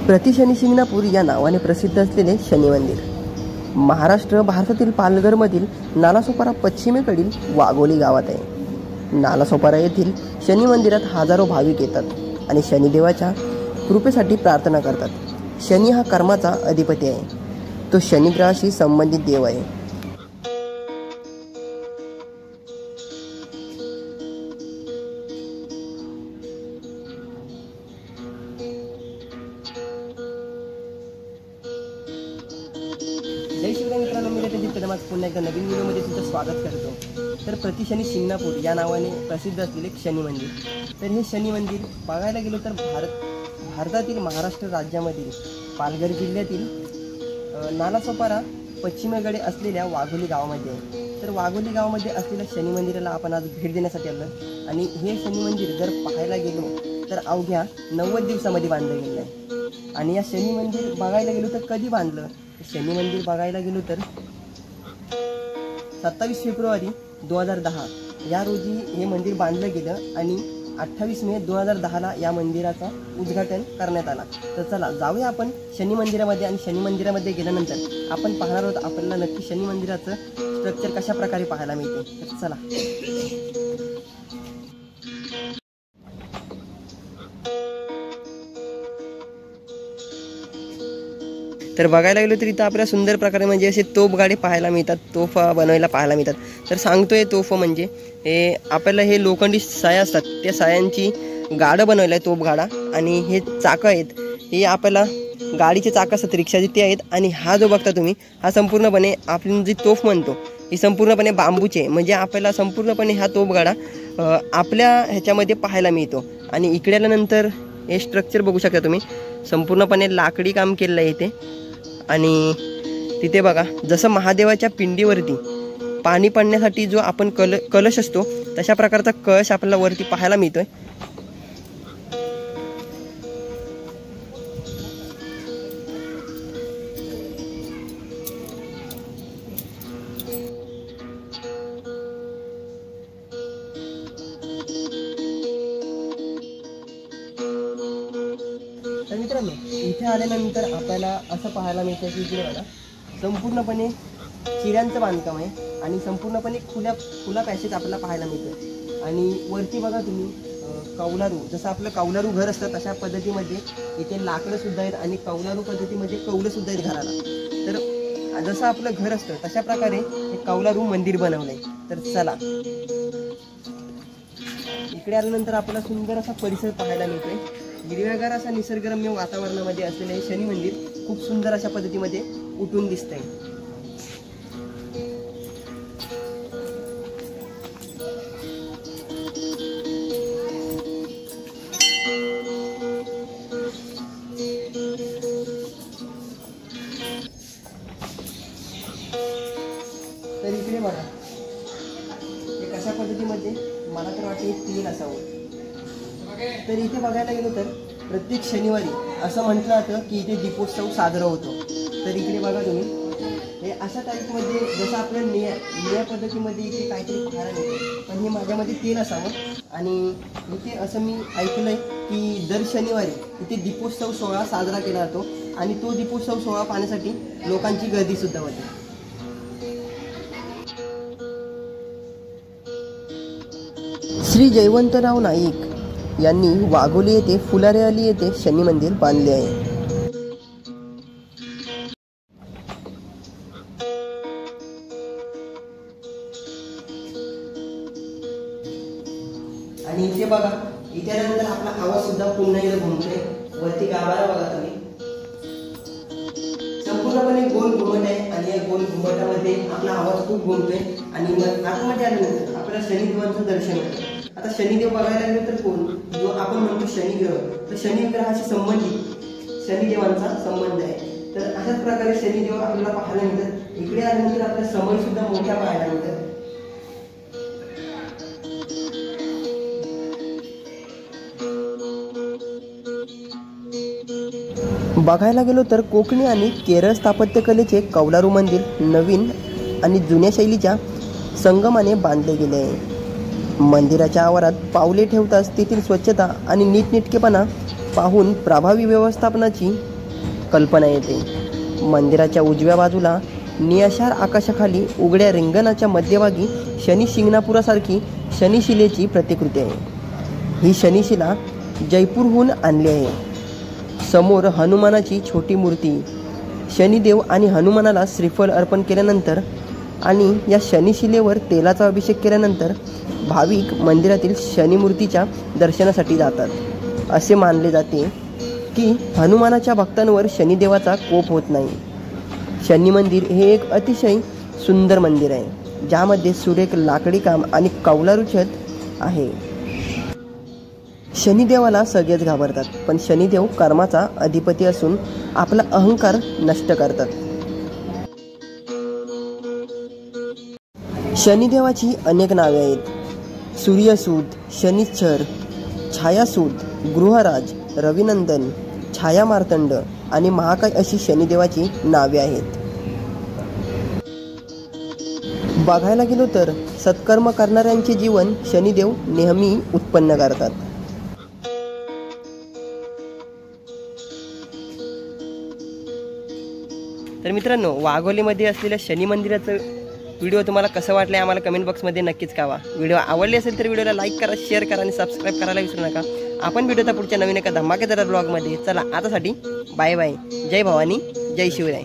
प्रति शनी शिंगणापूर या नावाने प्रसिद्ध असलेले शनी मंदिर महाराष्ट्र भारतातील पालघरमधील नालासोपारा पश्चिमेकडील वाघोली गावात आहे। नालासोपारा येथील शनी मंदिरात हजारो भाविक येतात आणि शनिदेवाच्या कृपेसाठी प्रार्थना करतात। शनी हा कर्माचा अधिपती आहे, तो शनिग्रहाशी संबंधित देव आहे। जय शिवराय मित्रांनो, मी रतनजीत कदम आज पुन्हा एकदा नवीन व्हिडिओमध्ये तुमचं स्वागत करतो। तर प्रति शनी शिंगणापूर या नावाने प्रसिद्ध असलेले शनी मंदिर। तर हे शनी मंदिर बघायला गेलो तर भारतातील महाराष्ट्र राज्यामधील पालघर जिल्ह्यातील नालासोपारा पश्चिमेकडे असलेल्या वाघोली गावामध्ये आहे। तर वाघोली गावामध्ये असलेल्या शनी मंदिराला आपण आज भेट देण्यासाठी आलो आणि हे शनी मंदिर जर पाहायला गेलो तर अवघ्या 90 दिवसामध्ये बांधलं गेलं आहे। आणि या शनी मंदिर बघायला गेलो तर कधी बांधलं? शनी मंदिर बघायला गेलो तर 27 फेब्रुवारी 2010 या रोजी हे मंदिर बांधलं गेलं आणि 28 मे 2010ला या मंदिराचं उद्घाटन करण्यात आला। तर चला जाऊया आपण शनी मंदिरामध्ये आणि शनी मंदिरामध्ये गेल्यानंतर आपण पाहणार आहोत आपल्याला नक्की शनी मंदिराचं स्ट्रक्चर कशा प्रकारे पाहायला मिळते। तर चला तर बघायला गेलो तर इथं आपल्याला सुंदर प्रकारे म्हणजे असे तोफ गाडे पाहायला मिळतात, तोफ बनवायला पाहायला मिळतात। तर सांगतोय तोफ म्हणजे हे आपल्याला हे लोखंडी साया असतात त्या सायांची गाडं बनवलं आहे, तोफ गाडा। आणि हे चाकं आहेत, हे आपल्याला गाडीचे चाकं असतात रिक्षाचे ते आहेत। आणि हा जो बघता तुम्ही हा संपूर्णपणे आपण जी तोफ म्हणतो ही संपूर्णपणे बांबूचे, म्हणजे आपल्याला संपूर्णपणे हा तोफ गाडा आपल्या ह्याच्यामध्ये पाहायला मिळतो। आणि इकडे आल्यानंतर हे स्ट्रक्चर बघू शकता तुम्ही, संपूर्णपणे लाकडी काम केलेलं आहे इथे। आणि तिथे बघा जसं महादेवाच्या पिंडीवरती पाणी पडण्यासाठी जो आपण कलश असतो तशा प्रकारचा कलश आपल्याला वरती पाहायला मिळतोय। तर मित्रांनो इथे आल्यानंतर आपल्याला असं पाहायला मिळतं की इकडे बघा संपूर्णपणे चिऱ्यांचं बांधकाम आहे आणि संपूर्णपणे खुला पॅसेज आपल्याला पाहायला मिळतं। आणि वरती बघा तुम्ही कौलारू, जसं आपलं कौलारू घर असतं तशा पद्धतीमध्ये इथे लाकडं सुद्धा आहेत आणि कौलारू पद्धतीमध्ये कौलं सुद्धा आहेत घराला। तर जसं आपलं घर असतं तशा प्रकारे हे कौलारू मंदिर बनवलंय। तर चला इकडे आल्यानंतर आपल्याला सुंदर असा परिसर पाहायला मिळतोय, हिरव्यागार असा निसर्गरम्य वातावरणामध्ये असलेले हे शनी मंदिर खूप सुंदर अशा पद्धतीमध्ये उठून दिसतंय। तर इकडे बघा हे कशा पद्धतीमध्ये, मला तर वाटतं एक तीन असावं। तर इथे बघायला गेलो तर प्रत्येक शनिवारी असं म्हटलं जातं की इथे दीपोत्सव साजरा होतो। तर इकडे बघा तुम्ही हे अशा टाईपमध्ये जसं आपल्या निळ्या पद्धतीमध्ये इथे काहीतरी पाहायला मिळतं, पण हे माझ्यामध्ये तेल असावं। आणि इथे असं मी ऐकलंय की दर शनिवारी इथे दीपोत्सव सोहळा साजरा केला जातो आणि तो दीपोत्सव सोहळा पाहण्यासाठी लोकांची गर्दी सुद्धा होते। श्री जयवंतराव नाईक यांनी वाघोली येथे फुलारेवाली येथे शनी मंदिर बांधले आहे। आणि इथे बघा इथे नंतर आपला आवाज सुद्धा पुन्हा एकदा घुमतोय, वरती गावाला बघा तुम्ही संपूर्णपणे गोल घुमट आहे आणि या गोल घुमटामध्ये आपला आवाज खूप घुमतोय। आणि मग आतमध्ये आल्यानंतर आपल्याला शनिदेवांचं दर्शन होतं। आता शनिदेव बघायला गेलो तर कोण, जो आपण म्हणतो शनिग्रह, तर शनिग्रहाशी संबंधित शनिदेवांचा संबंध आहे। तर अशाच प्रकारे शनिदेव आपल्याला पाहायला मिळतात। इकडे आल्यानंतर आपल्या समय सुद्धा मोठ्या पाहायला मिळतात। बघायला गेलो तर कोकणी आणि केरळ स्थापत्यकलेचे कौलारू मंदिर नवीन आणि जुन्या शैलीच्या संगमाने बांधले गेले आहे। मंदिराच्या आवारात पावले ठेवताच तेथील स्वच्छता आणि नीटनेटकेपणा पाहून प्रभावी व्यवस्थापनाची कल्पना येते. मंदिराच्या उजव्या बाजूला निळाशार आकाशाखाली उघड्या रिंगणाच्या मध्यभागी शनी शिंगणापुरासारखी शनिशिलेची प्रतिकृती आहे. ही शनिशिला जयपूरहून आणली आहे. समोर हनुमानाची छोटी मूर्ती. शनिदेव आणि हनुमानाला श्रीफळ अर्पण केल्यानंतर आणि या शनिशिलेवर तेलाचा अभिषेक केल्यानंतर भाविक मंदिरातील शनिमूर्तीच्या दर्शनासाठी जातात. असे मानले जाते की हनुमानाच्या भक्तांवर शनिदेवाचा कोप होत नाही. शनी मंदिर हे एक अतिशय सुंदर मंदिर आहे, ज्यामध्ये सुरेख लाकडी काम आणि कौलारू छत आहे. शनिदेवाला सगळेच घाबरतात, पण शनिदेव कर्माचा अधिपती असून आपला अहंकार नष्ट करतात. शनिदेवाची अनेक नावे आहेत. सूर्यसूत, शनिश्चर, छायासूत, गृहराज, रविनंदन, छायामार्तंड आणि महाकाय अशी शनिदेवाची नावे आहेत. बघायला गेलो तर सत्कर्म करणाऱ्यांचे जीवन शनिदेव नेहमी उत्पन्न करतात. तर मित्रांनो, वाघोलीमध्ये असलेल्या शनी मंदिराचं व्हिडिओ तुम्हाला कसं वाटलं आम्हाला कमेंट बॉक्समध्ये नक्कीच कळवा. व्हिडिओ आवडले असेल तर व्हिडिओला लाईक करा, शेअर करा आणि सबस्क्राईब करायला विसरू नका. आपण भेटूया पुढच्या नवीन एका धमाकेदार ब्लॉगमध्ये. चला आतासाठी बाय बाय. जय भवानी, जय शिवराय.